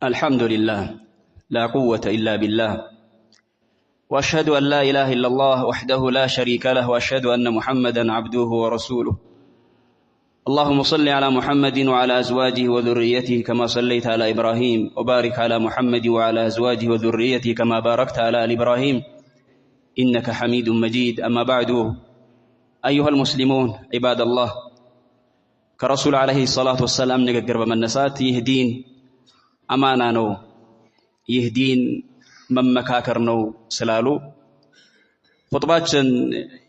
الحمد لله لا قوة إلا بالله وأشهد أن لا إله إلا الله وحده لا شريك له وأشهد أن محمدا عبده ورسوله اللهم صل على محمد وعلى أزواجه وذريته كما صليت على إبراهيم وبارك على محمد وعلى أزواجه وذريته كما باركت على آل إبراهيم إنك حميد مجيد أما بعد أيها المسلمون عباد الله كرسول عليه الصلاة والسلام نقر بمنسات يهدين أمانا نو يهدين ممكاكر نو سلالو خطباتشن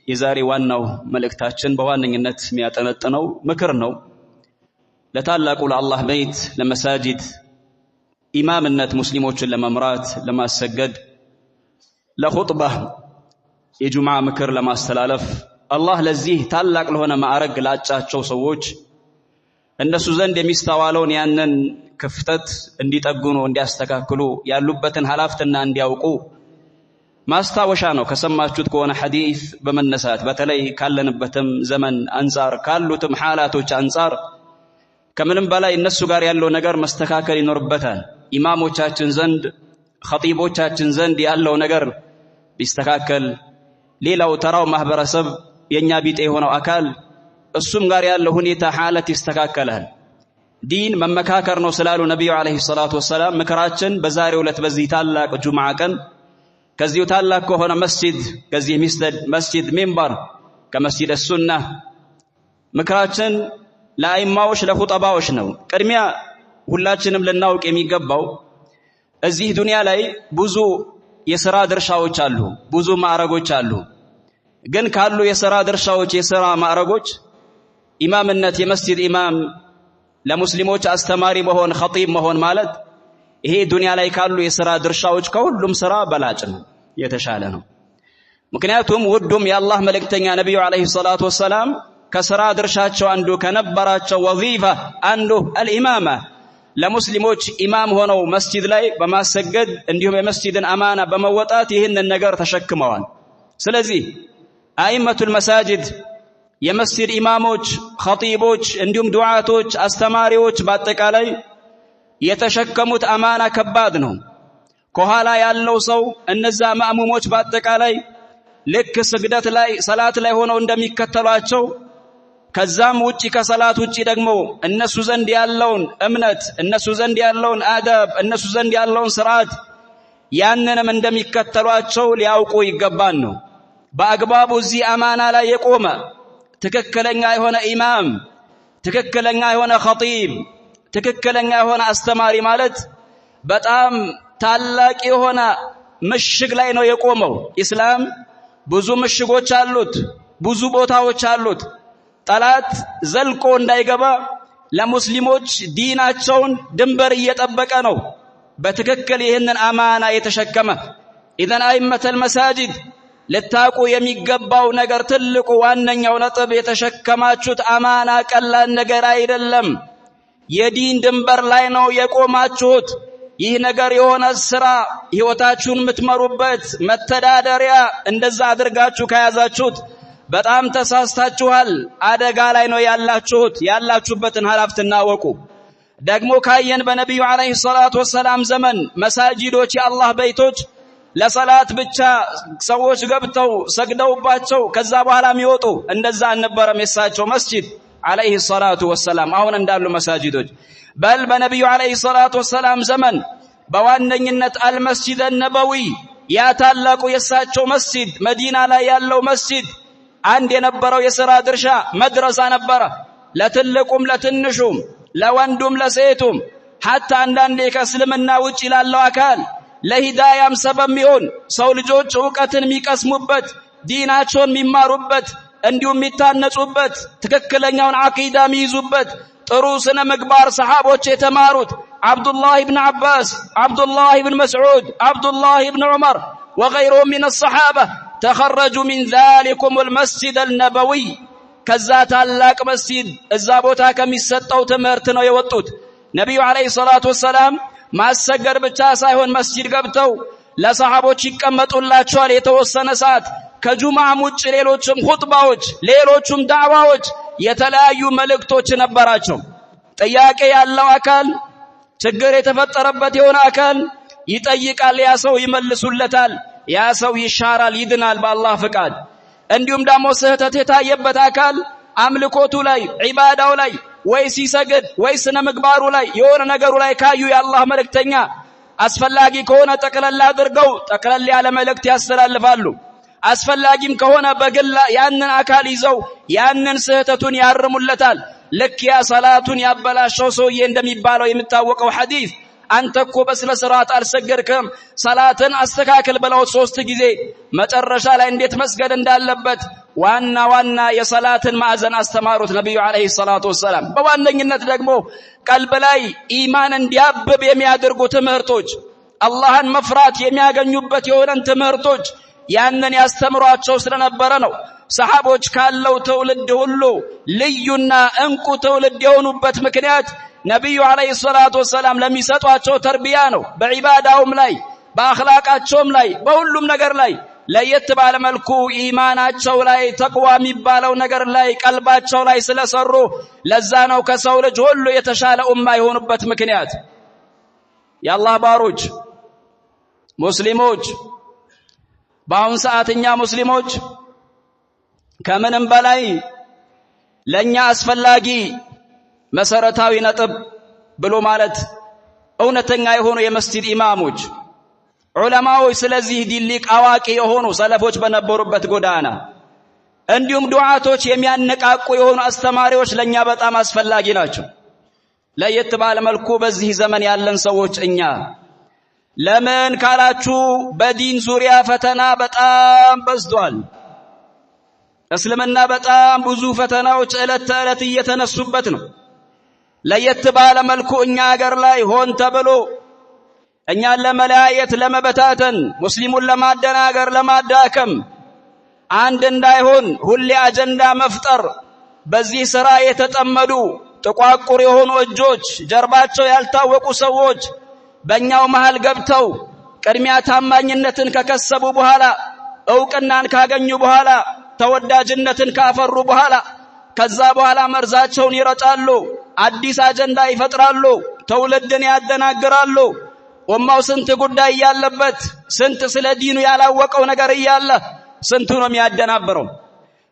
يزاري وانو ملكتاتشن بوانينت مياتنتنو مكرنو لتعلقوا لله بيت لمساجد إمام النت مسلموتشن لما مرات لما السجد لخطبة يجمع مكر لما استلالف الله لزيه تعلق لهنا ما أرق لاتشاتشو سووش እነሱ ዘንድ የሚስተዋለውን ያንን ክፍተት እንዲጠግኑ እንዲያስተካክሉ ያሉበትን ሐላፍትና እንዲያውቁ ማስታወሻ ነው። ከሰማችሁት ከሆነ ሐዲስ በመነሳት በተለይ ካለንበትም ዘመን አንፃር ካሉትም ሐላቶች አንፃር ከምንም በላይ እነሱ ጋር ያለው ነገር መስተካከል ይኖርበታል። ኢማሞቻችን ዘንድ ኸጢቦቻችን ዘንድ ያለው ነገር ቢስተካከል ሌላው ተራው ማህበረሰብ የኛ ቢጤ የሆነው አካል እሱም ጋር ያለው ሁኔታ ሐለት ይስተካከላል። ዲን መመካከር ነው ስላሉ ነብዩ አለይሂ ሰላቱ ወሰለም ምክራችን በዛሬው ዕለት በዚህ ታላቅ ጁምዓ ቀን ከዚሁ ታላቅ ከሆነ መስጂድ ከዚህ መስጂድ ሚንበር ከመስጂድ ሱና ምክራችን ለአይማዎች ለኹጠባዎች ነው። ቅድሚያ ሁላችንም ልናውቅ የሚገባው እዚህ ዱንያ ላይ ብዙ የሥራ ድርሻዎች አሉ፣ ብዙ ማዕረጎች አሉ። ግን ካሉ የሥራ ድርሻዎች የሥራ ማዕረጎች ኢማምነት የመስጂድ ኢማም ለሙስሊሞች አስተማሪ መሆን ኸጢብ መሆን ማለት ይሄ ዱንያ ላይ ካሉ የሥራ ድርሻዎች ከሁሉም ሥራ በላጭ ነው፣ የተሻለ ነው። ምክንያቱም ውዱም የአላህ መልእክተኛ ነብዩ አለይሂ ሰላቱ ወሰለም ከሥራ ድርሻቸው አንዱ ከነበራቸው ወዚፋ አንዱ አልኢማማ ለሙስሊሞች ኢማም ሆነው መስጂድ ላይ በማሰገድ እንዲሁም የመስጂድን አማና በመወጣት ይህንን ነገር ተሸክመዋል። ስለዚህ አኢመቱል መሳጅድ የመስጂድ ኢማሞች ኸጢቦች እንዲሁም ዱዓቶች አስተማሪዎች በአጠቃላይ የተሸከሙት አማና ከባድ ነው። ከኋላ ያለው ሰው እነዛ ማእሙሞች በአጠቃላይ ልክ ስግደት ላይ ሰላት ላይ ሆነው እንደሚከተሏቸው ከዛም ውጪ ከሰላት ውጪ ደግሞ እነሱ ዘንድ ያለውን እምነት እነሱ ዘንድ ያለውን አደብ እነሱ ዘንድ ያለውን ሥርዓት ያንንም እንደሚከተሏቸው ሊያውቁ ይገባን ነው። በአግባቡ እዚህ አማና ላይ የቆመ ትክክለኛ የሆነ ኢማም ትክክለኛ የሆነ ኸጢብ ትክክለኛ የሆነ አስተማሪ ማለት በጣም ታላቅ የሆነ ምሽግ ላይ ነው የቆመው። ኢስላም ብዙ ምሽጎች አሉት፣ ብዙ ቦታዎች አሉት። ጠላት ዘልቆ እንዳይገባ ለሙስሊሞች ዲናቸውን ድንበር እየጠበቀ ነው በትክክል ይህንን አማና የተሸከመ። ኢዘን አኢመተል መሳጅድ ልታቁ የሚገባው ነገር ትልቁ ዋነኛው ነጥብ የተሸከማችሁት አማና ቀላል ነገር አይደለም። የዲን ድንበር ላይ ነው የቆማችሁት። ይህ ነገር የሆነ ስራ ህይወታችሁን የምትመሩበት መተዳደሪያ እንደዛ አድርጋችሁ ከያዛችሁት በጣም ተሳስታችኋል። አደጋ ላይ ነው ያላችሁት። ያላችሁበትን ሐላፍትና ወቁ። ደግሞ ካየን በነብዩ አለይሂ ሰላቱ ወሰለም ዘመን መሳጂዶች የአላህ ቤቶች ለሰላት ብቻ ሰዎች ገብተው ሰግደውባቸው ከዛ በኋላ የሚወጡ እንደዛ አልነበረም የሳቸው መስጂድ አለይሂ ሰላቱ ወሰለም አሁን እንዳሉ መሳጂዶች። በል በነብዩ አለይሂ ሰላቱ ወሰለም ዘመን በዋነኝነት አልመስጂድ አልነበዊ ያ ታላቁ የሳቸው መስጂድ መዲና ላይ ያለው መስጂድ አንድ የነበረው የሥራ ድርሻ መድረሳ ነበረ። ለትልቁም ለትንሹም ለወንዱም ለሴቱም ሐታ አንዳንዴ ከእስልምና ውጪ ላለው አካል ለሂዳያም ሰበብ የሚሆን ሰው ልጆች ዕውቀትን የሚቀስሙበት ዲናቸውን የሚማሩበት እንዲሁም የሚታነጹበት ትክክለኛውን አቂዳ የሚይዙበት ጥሩ ስነ ምግባር ሰሃቦች የተማሩት አብዱላህ ኢብኑ አባስ አብዱላህ ኢብኑ መስዑድ አብዱላህ ኢብኑ ዑመር وغيرهم من الصحابة تخرجوا من ذلكم المسجد النبوي ከዛ ታላቅ መስጂድ እዛ ቦታ ከሚሰጠው ትምህርት ነው የወጡት። ነብዩ አለይሂ ሰላቱ ወሰለም ማሰገድ ብቻ ሳይሆን መስጂድ ገብተው ለሰሃቦች ይቀመጡላቸዋል የተወሰነ ሰዓት። ከጁማዓም ውጭ ሌሎችም ኹጥባዎች ሌሎችም ዳዕዋዎች የተለያዩ መልእክቶች ነበራቸው። ጥያቄ ያለው አካል ችግር የተፈጠረበት የሆነ አካል ይጠይቃል፣ ያ ሰው ይመልሱለታል፣ ያ ሰው ይሻራል፣ ይድናል በአላህ ፍቃድ። እንዲሁም ደግሞ ስህተት የታየበት አካል አምልኮቱ ላይ ዒባዳው ላይ ወይ ሲሰግድ ወይ ስነ ምግባሩ ላይ የሆነ ነገሩ ላይ ካዩ የአላህ መልእክተኛ አስፈላጊ ከሆነ ጠቅለል አድርገው ጠቅለል ያለ መልእክት ያስተላልፋሉ። አስፈላጊም ከሆነ በግላ ያንን አካል ይዘው ያንን ስህተቱን ያርሙለታል። ልክ ያ ሰላቱን ያበላሸው ሰውዬ እንደሚባለው የሚታወቀው ሐዲስ አንተ እኮ በስነ ስርዓት አልሰገድክም ሰላትን አስተካክል ብለው 3 ጊዜ መጨረሻ ላይ እንዴት መስገድ እንዳለበት ዋና የሰላትን ማዕዘን አስተማሩት ነብዩ አለይሂ ሰላቱ ወሰለም። በዋነኝነት ደግሞ ቀልብ ላይ ኢማን እንዲያብብ የሚያደርጉ ትምህርቶች አላህን መፍራት የሚያገኙበት የሆነን ትምህርቶች ያንን ያስተምሯቸው ስለነበረ ነው ሰሃቦች ካለው ትውልድ ሁሉ ልዩና እንቁ ትውልድ የሆኑበት ምክንያት ነብዩ አለይሂ ሰላቱ ወሰለም ለሚሰጧቸው ተርቢያ ነው። በዒባዳውም ላይ በአኽላቃቸውም ላይ በሁሉም ነገር ላይ ለየት ባለ መልኩ ኢማናቸው ላይ ተቅዋ የሚባለው ነገር ላይ ቀልባቸው ላይ ስለሰሩ ለዛ ነው ከሰው ልጅ ሁሉ የተሻለ ኡማ የሆኑበት ምክንያት። የአላህ ባሮች ሙስሊሞች በአሁን ሰዓትኛ ሙስሊሞች ከምንም በላይ ለኛ አስፈላጊ መሰረታዊ ነጥብ ብሎ ማለት እውነተኛ የሆኑ የመስጂድ ኢማሞች ዑለማዎች ስለዚህ ዲን ሊቅ አዋቂ የሆኑ ሰለፎች በነበሩበት ጎዳና እንዲሁም ዱዓቶች የሚያነቃቁ የሆኑ አስተማሪዎች ለኛ በጣም አስፈላጊ ናቸው። ለየት ባለ መልኩ በዚህ ዘመን ያለን ሰዎች እኛ ለምን ካላችሁ በዲን ዙሪያ ፈተና በጣም በዝቷል። እስልምና በጣም ብዙ ፈተናዎች ዕለት ተዕለት እየተነሱበት ነው። ለየት ባለ መልኩ እኛ ሀገር ላይ ሆን ተብሎ እኛን ለመለያየት ለመበታተን ሙስሊሙን ለማደናገር ለማዳከም አንድ እንዳይሆን ሁሌ አጀንዳ መፍጠር በዚህ ሥራ የተጠመዱ ጥቋቁር የሆኑ እጆች ጀርባቸው ያልታወቁ ሰዎች በእኛው መሃል ገብተው ቅድሚያ ታማኝነትን ከከሰቡ በኋላ ዕውቅናን ካገኙ በኋላ ተወዳጅነትን ካፈሩ በኋላ ከዛ በኋላ መርዛቸውን ይረጫሉ፣ አዲስ አጀንዳ ይፈጥራሉ፣ ትውልድን ያደናግራሉ። ኡማው ስንት ጉዳይ ያለበት ስንት ስለ ዲኑ ያላወቀው ነገር እያለ ስንቱ ነው የሚያደናብረው።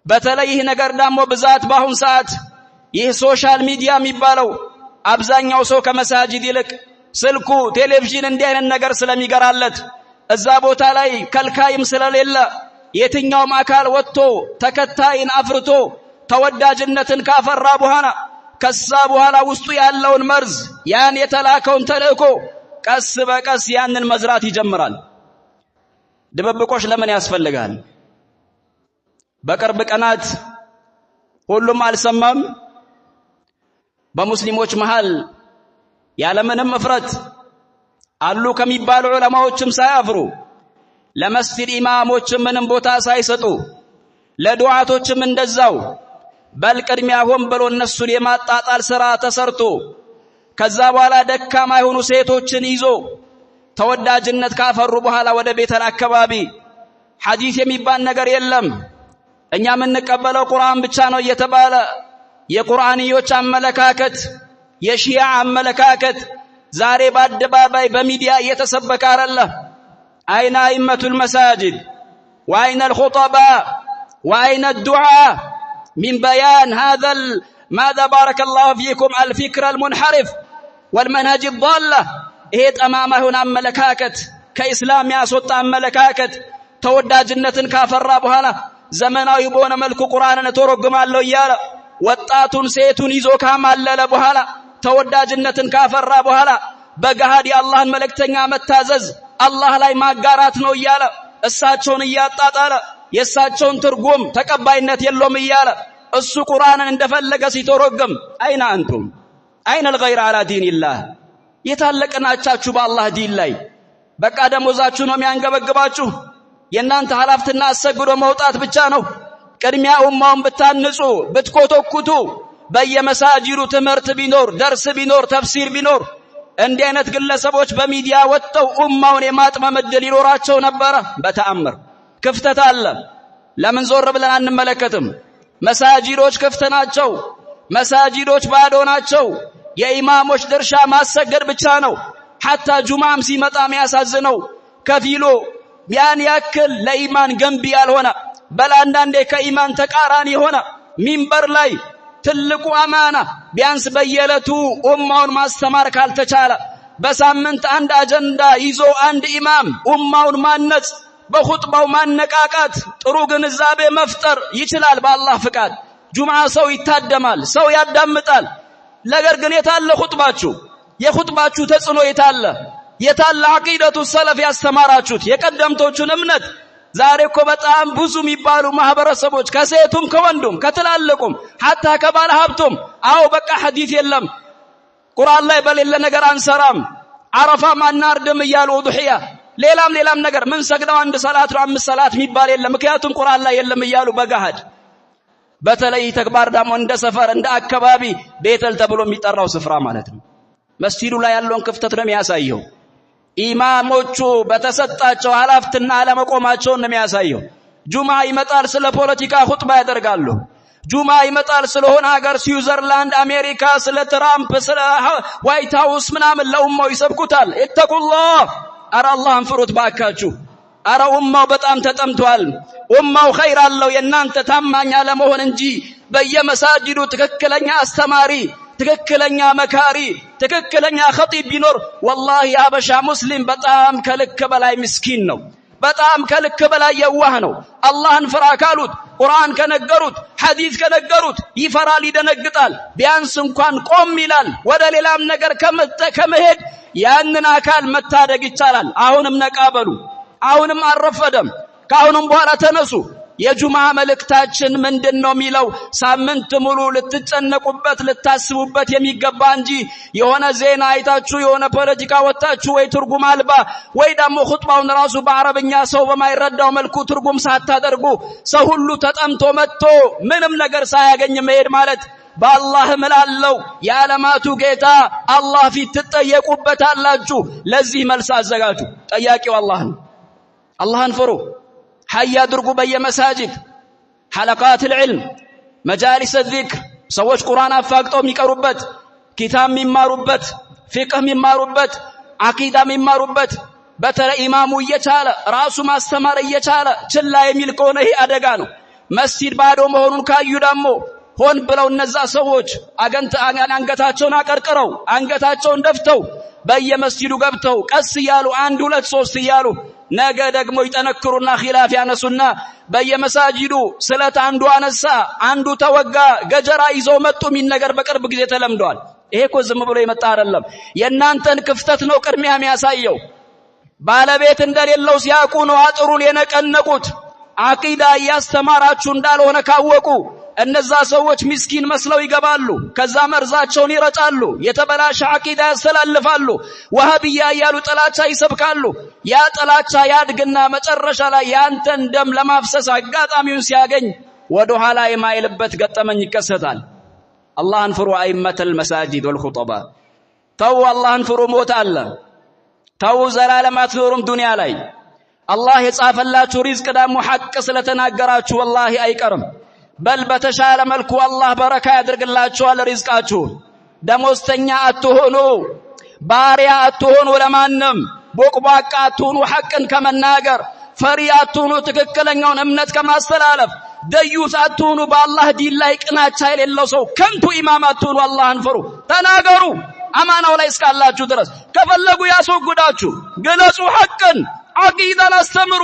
በተለይ ይህ ነገር ደግሞ ብዛት በአሁን ሰዓት ይህ ሶሻል ሚዲያ የሚባለው አብዛኛው ሰው ከመሳጂድ ይልቅ ስልኩ ቴሌቪዥን እንዲህ አይነት ነገር ስለሚገራለት እዛ ቦታ ላይ ከልካይም ስለሌለ የትኛውም አካል ወጥቶ ተከታይን አፍርቶ ተወዳጅነትን ካፈራ በኋላ ከዛ በኋላ ውስጡ ያለውን መርዝ ያን የተላከውን ተልእኮ ቀስ በቀስ ያንን መዝራት ይጀምራል። ድብብቆሽ ለምን ያስፈልጋል? በቅርብ ቀናት ሁሉም አልሰማም በሙስሊሞች መሃል ያለምንም እፍረት አሉ ከሚባሉ ዑለማዎችም ሳያፍሩ ለመስጂድ ኢማሞችም ምንም ቦታ ሳይሰጡ ለዱዓቶችም እንደዛው በልቅድሚያ ሆን ብሎ እነሱን የማጣጣል ሥራ ተሰርቶ ከዛ በኋላ ደካማ የሆኑ ሴቶችን ይዞ ተወዳጅነት ካፈሩ በኋላ ወደ ቤተል አካባቢ ሐዲስ የሚባል ነገር የለም እኛ የምንቀበለው ቁርአን ብቻ ነው እየተባለ የቁርአንዮች አመለካከት የሺዓ አመለካከት ዛሬ በአደባባይ በሚዲያ እየተሰበከ አይደለ? አይነ አይመቱል መሳጅድ ወአይነ الخطباء وأين الدعاء من بيان هذا ماذا بارك الله فيكم الفكر المنحرف والمنهج الضالة ይሄ ጠማማ የሆነ አመለካከት ከኢስላም ያስወጣ አመለካከት ተወዳጅነትን ካፈራ በኋላ ዘመናዊ በሆነ መልኩ ቁርአንን ተረጉማለሁ እያለ ወጣቱን ሴቱን ይዞ ካማለለ በኋላ ተወዳጅነትን ካፈራ በኋላ በገሃድ የአላህን መልእክተኛ መታዘዝ አላህ ላይ ማጋራት ነው እያለ እሳቸውን እያጣጣለ የእሳቸውን ትርጉም ተቀባይነት የለውም እያለ እሱ ቁርአንን እንደፈለገ ሲተረጉም አይና አንቱም አይነ الغير على دين الله የታለቀናቻችሁ በአላህ ዲን ላይ በቃ ደሞዛችሁ ነው የሚያንገበግባችሁ የናንተ ሐላፍትና አሰግዶ መውጣት ብቻ ነው ቅድሚያ ኡማውን ብታንጹ ብትኮተኩቱ በየመሳጂዱ ትምህርት ቢኖር ደርስ ቢኖር ተፍሲር ቢኖር እንዲህ አይነት ግለሰቦች በሚዲያ ወጥተው ኡማውን የማጥመም ዕድል ይኖራቸው ነበር በተአምር ክፍተት አለ ለምን ዞር ብለን አንመለከትም መሳጂዶች ክፍት ናቸው መሳጂዶች ባዶ ናቸው የኢማሞች ድርሻ ማሰገድ ብቻ ነው حتى ጁማም ሲመጣም ያሳዝነው ከፊሉ ያን ያክል ለኢማን ገንቢ ያልሆነ በላንዳንዴ ከኢማን ተቃራኒ ሆነ ሚንበር ላይ ትልቁ አማና ቢያንስ በየለቱ ኡማውን ማስተማር ካልተቻለ በሳምንት አንድ አጀንዳ ይዞ አንድ ኢማም ኡማውን ማነጽ በኹጥባው ማነቃቃት ጥሩ ግንዛቤ መፍጠር ይችላል በአላህ ፍቃድ ጁምዓ ሰው ይታደማል ሰው ያዳምጣል ነገር ግን የታለ ኹጥባችሁ የኹጥባችሁ ተጽኖ የታለ አቂደቱ ሰለፍ ያስተማራችሁት የቀደምቶቹን እምነት ዛሬ እኮ በጣም ብዙ የሚባሉ ማህበረሰቦች ከሴቱም ከወንዱም ከትላልቁም حتى ከባለ ሀብቱም አው በቃ ሐዲስ የለም ቁርአን ላይ በሌለ ነገር አንሰራም አረፋ ማናርድም እያሉ ዱህያ ሌላም ነገር ምን ሰግደው አንድ ሰላት ነው አምስት ሰላት የሚባል የለም ምክንያቱም ቁርአን ላይ የለም እያሉ በጋሃድ በተለይ ተግባር ደግሞ እንደ ሰፈር እንደ አካባቢ ቤተል ተብሎ የሚጠራው ስፍራ ማለት ነው መስጂዱ ላይ ያለውን ክፍተት ነው የሚያሳየው ኢማሞቹ በተሰጣቸው ኃላፊነትና አለመቆማቸው ነው የሚያሳየው ጁማ ይመጣል ስለ ፖለቲካ ኹጥባ ያደርጋሉ ጁማ ይመጣል ስለሆነ ሀገር ስዊዘርላንድ አሜሪካ ስለ ትራምፕ ስለ ዋይት ሃውስ ምናምን ለኡማው ይሰብኩታል ኢተቁላህ አረ አላህን ፍሩት ባካችሁ አረ ኡማው በጣም ተጠምቷል ኡማው ኸይር አለው የናንተ ታማኝ አለመሆን እንጂ በየመሳጂዱ ትክክለኛ አስተማሪ ትክክለኛ መካሪ ትክክለኛ ኸጢብ ቢኖር ወላሂ አበሻ ሙስሊም በጣም ከልክ በላይ ምስኪን ነው በጣም ከልክ በላይ የዋህ ነው አላህን ፍራ ካሉት ቁርአን ከነገሩት ሐዲስ ከነገሩት ይፈራል ይደነግጣል ቢያንስ እንኳን ቆም ይላል ወደ ሌላም ነገር ከመሄድ ያንን አካል መታደግ ይቻላል አሁንም ነቃበሉ አሁንም አረፈደም ካሁንም በኋላ ተነሱ የጁማ መልእክታችን ምንድነው ሚለው ሳምንት ሙሉ ልትጨነቁበት ልታስቡበት የሚገባ እንጂ የሆነ ዜና አይታችሁ የሆነ ፖለቲካ ወጣችሁ ወይ ትርጉም አልባ ወይ ደግሞ ኹጥባውን ራሱ በአረብኛ ሰው በማይረዳው መልኩ ትርጉም ሳታደርጉ ሰው ሁሉ ተጠምቶ መጥቶ ምንም ነገር ሳያገኝ መሄድ ማለት በአላህ እምላለሁ የዓለማቱ ጌታ አላህ ፊት ትጠየቁበታላችሁ ለዚህ መልስ አዘጋጁ ጠያቂው አላህ ነው አላህን ፍሩ حيا درقوا بي مساجد حلقات العلم مجالس الذكر سوش قرآن أفاقتهم يكربت كتاب مما ربت فقه مما ربت عقيدة مما ربت بتر إمامو يچال راسو ما استمر يچال چلا يملكونه أدقانو مسجد بعدو مهونون كايو دمو هون بلو النزا سوش አንገታቸውን አቀርቅረው አንገታቸውን ደፍተው በየመስጂዱ ገብተው ቀስ ያሉ አንድ ሁለት ሶስት ያሉ ነገ ደግሞ ይጠነክሩና ኺላፍ ያነሱና በየመሳጂዱ ስለት አንዱ አነሳ አንዱ ተወጋ ገጀራ ይዘው መጡ ምን ነገር በቅርብ ጊዜ ተለምዷል ይሄ እኮ ዝም ብሎ የመጣ አይደለም የናንተን ክፍተት ነው ቅድሚያ የሚያሳየው ባለቤት እንደሌለው ሲያቁ ነው አጥሩን የነቀነቁት አቂዳ ያስተማራችሁ እንዳልሆነ ካወቁ እነዛ ሰዎች ምስኪን መስለው ይገባሉ ከዛ መርዛቸውን ይረጫሉ የተበላሸ አቂዳ ያስተላልፋሉ ወሃቢያ ያሉ ጥላቻ ይሰብካሉ ያ ጥላቻ ያድግና መጨረሻ ላይ ያንተን ደም ለማፍሰስ አጋጣሚውን ሲያገኝ ወደ ኋላ የማይልበት ገጠመኝ ይከሰታል አላህን ፍሩ አይመተል መስጂድ ወልኹጠባ ተው አላህን ፍሩ ሞት አለ ተው ዘላለም አትኖሩም ዱንያ ላይ አላህ የጻፈላችሁ ሪዝቅ ደግሞ ሐቅ ስለተናገራችሁ ወላሂ አይቀርም በል በተሻለ መልኩ አላህ በረካ ያድርግላችኋል ሪዝቃችሁ ደሞዝተኛ አትሆኑ ባሪያ አትሆኑ ለማንም ቦቅቧቃ አትሆኑ ሐቅን ከመናገር ፈሪ አትሆኑ ትክክለኛውን እምነት ከማስተላለፍ ደዩስ አትሆኑ በአላህ ዲን ላይ ቅናቻ የሌለው ሰው ከንቱ ኢማም አትሆኑ አላህን ፍሩ ተናገሩ አማናው ላይ እስካላችሁ ድረስ ከፈለጉ ያስወግዳችሁ ገለጹ ሐቅን አቂዳን አስተምሩ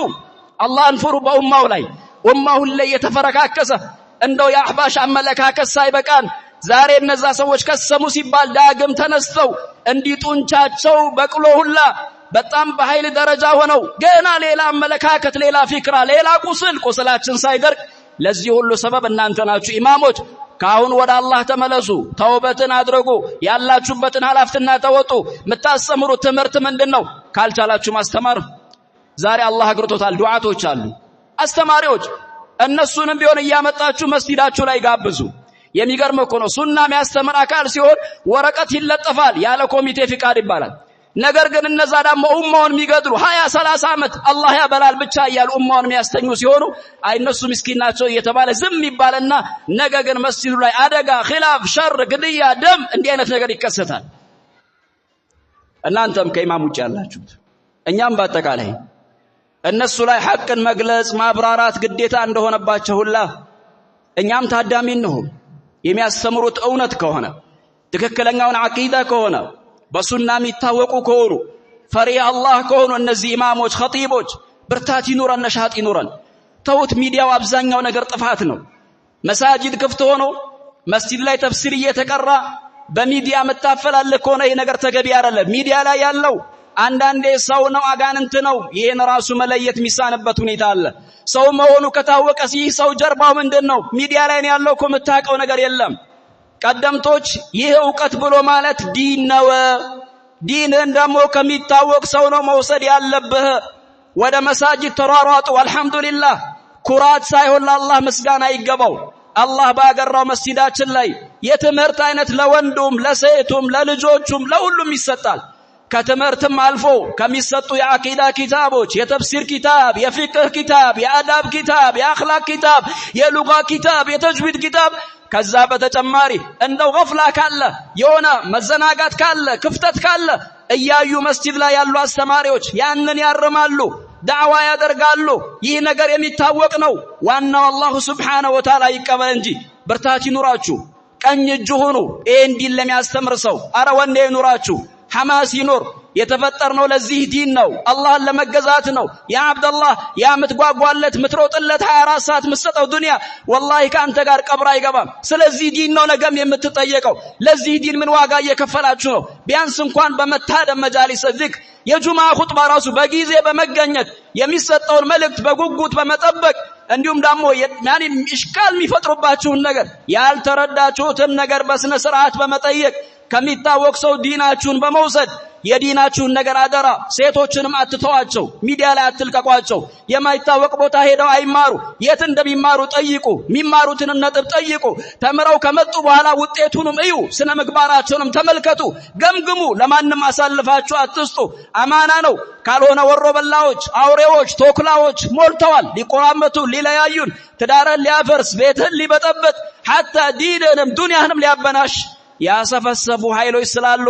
አላህን ፍሩ በኡማው ላይ ኡማው ላይ የተፈረካከሰ እንደው ያህባሽ አመለካከት ሳይበቃን ዛሬ እነዛ ሰዎች ከሰሙ ሲባል ዳግም ተነስተው እንዲጡንቻቸው በቅሎ ሁላ በጣም በኃይል ደረጃ ሆነው ገና ሌላ አመለካከት ሌላ ፍክራ ሌላ ቁስላችን ሳይደርቅ ለዚህ ሁሉ ሰበብ እናንተ ናችሁ ኢማሞች ካሁን ወደ አላህ ተመለሱ ተውበትን አድርጉ ያላችሁበትን ኃላፊነትና ተወጡ መታሰምሩ ትምህርት ምንድነው ካልቻላችሁ ማስተማር ዛሬ አላህ አግርቶታል ዱዓቶች አሉ አስተማሪዎች እነሱንም ቢሆን ያመጣችሁ መስጂዳችሁ ላይ ጋብዙ የሚገርም እኮ ነው ሱና የሚያስተምር አካል ሲሆን ወረቀት ይለጠፋል ያለ ኮሚቴ ፍቃድ ይባላል ነገር ግን እነዛ ደግሞ ኡማውን የሚገድሉ 20-30 ዓመት አላህ ያበላል ብቻ እያሉ ኡማውን የሚያስተኙ ሲሆኑ አይነሱ ምስኪን ናቸው እየተባለ ዝም ይባልና ነገ ግን መስጂዱ ላይ አደጋ ኺላፍ ሸር ግድያ ደም እንዲህ አይነት ነገር ይከሰታል እናንተም ከኢማም ውጭ ያላችሁት እኛም በአጠቃላይ እነሱ ላይ ሐቅን መግለጽ ማብራራት ግዴታ እንደሆነባቸው ሁላ እኛም ታዳሚ ነው የሚያስተምሩት እውነት ከሆነ ትክክለኛውን አቂዳ ከሆነ በሱና የሚታወቁ ከሆኑ ፈሪያ አላህ ከሆኑ እነዚህ ኢማሞች ኸጢቦች ብርታት ይኑረን ነሻጥ ይኑረን ተውት ሚዲያው አብዛኛው ነገር ጥፋት ነው መሳጂድ ክፍት ሆኖ መስጂድ ላይ ተፍሲር እየተቀራ በሚዲያ መታፈላለክ ከሆነ ይሄ ነገር ተገቢ አይደለም ሚዲያ ላይ ያለው አንዳንዴ ሰው ነው አጋንንት ነው ይሄን ራሱ መለየት የሚሳነበት ሁኔታ አለ ሰው መሆኑ ከታወቀ ይህ ሰው ጀርባው ምንድነው ሚዲያ ላይ ያለው ኮምታቀው ነገር የለም ቀደምቶች ይሄ ዕውቀት ብሎ ማለት ዲን ነው ዲንን ደግሞ ከሚታወቅ ሰው ነው መውሰድ ያለብህ ወደ መሳጂድ ተሯሯጡ አልহামዱሊላህ ኩራት ሳይሆን ለአላህ ምስጋና ይገባው አላህ ባገራው መስጂዳችን ላይ የትምህርት አይነት ለወንዱም ለሴቱም ለልጆቹም ለሁሉም ይሰጣል ከተመርተም አልፎ ከሚሰጡ የአቂዳ ኪታቦች የተፍሲር ኪታብ የፊቅህ ኪታብ የአዳብ ኪታብ የአኽላቅ ኪታብ የሉጋ ኪታብ የተጅዊድ ኪታብ ከዛ በተጨማሪ እንደው ገፍላ ካለ የሆነ መዘናጋት ካለ ክፍተት ካለ እያዩ መስጂድ ላይ ያሉ አስተማሪዎች ያንን ያርማሉ ዳዕዋ ያደርጋሉ ይህ ነገር የሚታወቅ ነው ዋናው አላህ Subhanahu Wa Ta'ala ይቀበል እንጂ ብርታት ይኑራችሁ ቀኝ እጅ ሁኑ እንዲል ለሚያስተምር ሰው አረ ወንዴ ይኑራችሁ ሐማስ ይኑር የተፈጠርነው ለዚህ ዲን ነው አላህን ለመገዛት ነው ያ አብደላህ ያ ምትጓጓለት ምትሮጥለት 24 ሰዓት መስጠው ዱንያ ወላሂ ካንተ ጋር ቀብር አይገባም ስለዚህ ዲን ነው ነገም የምትጠየቀው ለዚህ ዲን ምን ዋጋ እየከፈላችሁ ነው ቢያንስ እንኳን በመታደም መጃሊስ ዚክር የጁማ ኹጥባ ራሱ በጊዜ በመገኘት የሚሰጠውን መልእክት በጉጉት በመጠበቅ እንዲሁም ደግሞ ያኒ ኢሽካል የሚፈጥሩባችሁን ነገር ያልተረዳችሁትን ነገር በስነ ስርዓት በመጠየቅ ከሚታወቅ ሰው ዲናችሁን በመውሰድ የዲናችሁን ነገር አደራ ሴቶችንም አትተዋቸው ሚዲያ ላይ አትልቀቋቸው የማይታወቅ ቦታ ሄደው አይማሩ የት እንደሚማሩ ጠይቁ ሚማሩትን ነጥብ ጠይቁ ተምረው ከመጡ በኋላ ውጤቱንም እዩ ስነ ምግባራቸውንም ተመልከቱ ገምግሙ ለማንም አሳልፋችሁ አትስጡ አማና ነው ካልሆነ ወሮ በላዎች አውሬዎች ቶክላዎች ሞልተዋል ሊቆራመቱ ሊለያዩን ትዳርን ሊያፈርስ ቤትን ሊበጠበጥ حتى ዲንንም ዱንያንም ሊያበናሽ ያሰፈሰፉ ኃይሎች ስላሉ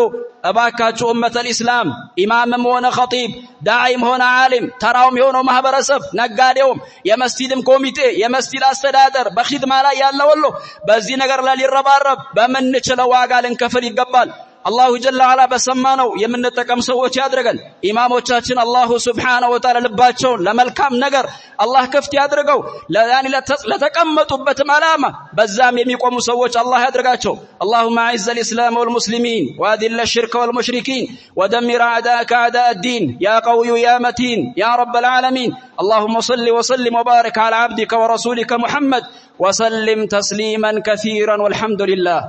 እባካችሁ ኡመተል ኢስላም ኢማምም ሆነ ኸጢብ ዳዒም ሆነ ዓሊም ተራውም የሆነው ማህበረሰብ ነጋዴውም የመስጂድም ኮሚቴ የመስጂድ አስተዳደር በኺድማ ላይ ያለው ሁሉ በዚህ ነገር ላይ ሊረባረብ በመንችለው ዋጋ ልንከፍል ይገባል አላሁ ጀለ ወዐላ በሰማነው የምንጠቀም ሰዎች ያድርገን ኢማሞቻችን አላሁ Subhanahu Wa Ta'ala ልባቸውን ለመልካም ነገር አላህ ክፍት ያድርገው ለያኒ ለተቀመጡበት ዓላማ በዛም የሚቆሙ ሰዎች አላህ ያድርጋቸው اللهم اعز الاسلام والمسلمين واذل الشرك والمشركين ودمر اعداءك اعداء الدين يا قوي يا متين يا رب العالمين اللهم صل وسلم وبارك على عبدك ورسولك محمد وسلم تسليما كثيرا والحمد لله